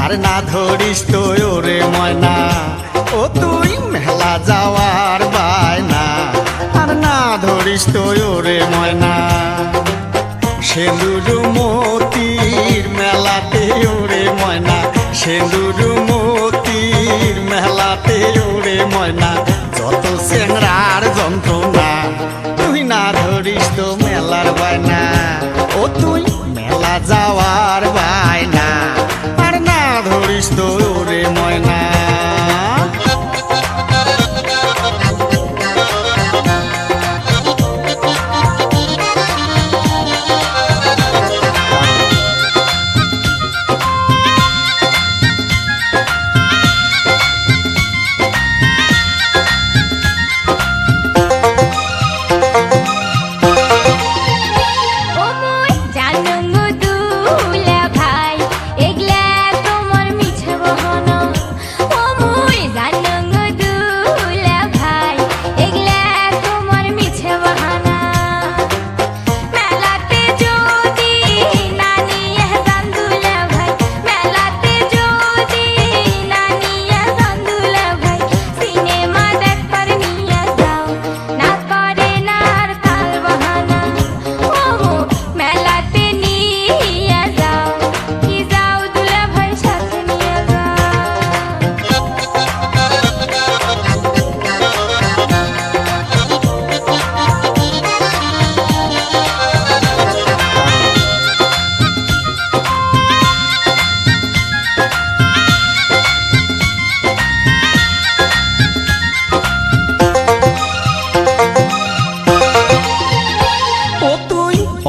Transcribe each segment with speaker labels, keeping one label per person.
Speaker 1: আর না ধরিস তো ওরে ময়না ও তুই মেলা যাওয়ার বায়না আর না ধরিস তো ওরে ময়না সেন্দুর মতির মেলাতে ওরে ময়না সেন্দুর মতির মেলাতে ওরে ময়না যত চেংড়ার যন্ত্রণা তুই না ধরিস তো মেলার বায়না ও তুই মেলা যাওয়ার বায়না আর না ধরিস তো ওরে ময়না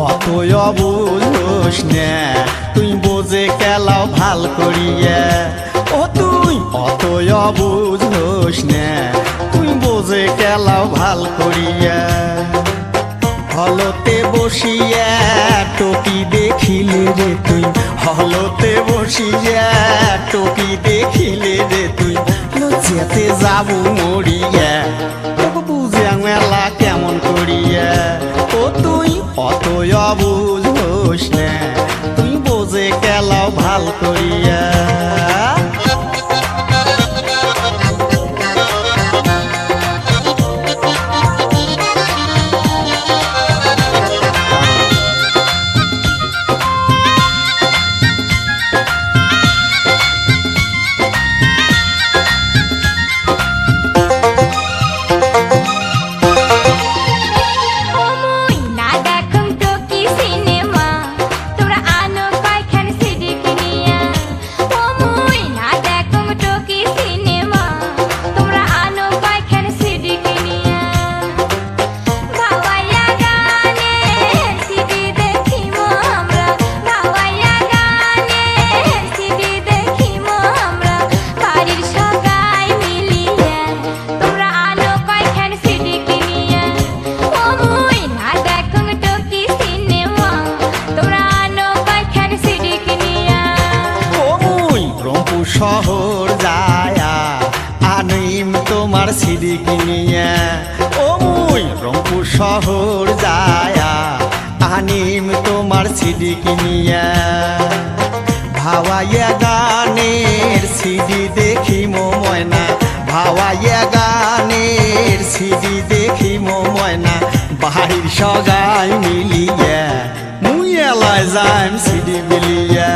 Speaker 1: অতই অবুঝোস না তুই বোঝে কেলাও ভাল করিয়া ও তুই অতই অবুঝোস না তুই বোঝে কেলাও ভাল করিয়া হলতে বসিয়া টকি দেখিলে রে তুই হলতে বসিয়া টকি দেখিলে রে তুই লজ্জাতে যাবো মরিয়া তোকে বুঝে মেলা কেমন করিয়া ও তুই অতই অবুঝোস না তুই বোঝে কেলাও ভাল করিয়া শহর যায়া আনিম তোমার সিডি কিনিয়া ও মুই রংপুর শহর যায়া আনিম তোমার সিডি কিনিয়া ভাওয়াইয়া গানের সিডি দেখি ময়না ভাওয়াইয়া গানের সিডি দেখি ময়না বাড়ির সগাই মিলিয়া মুই এলাই যাইম সিডি মিলিয়া।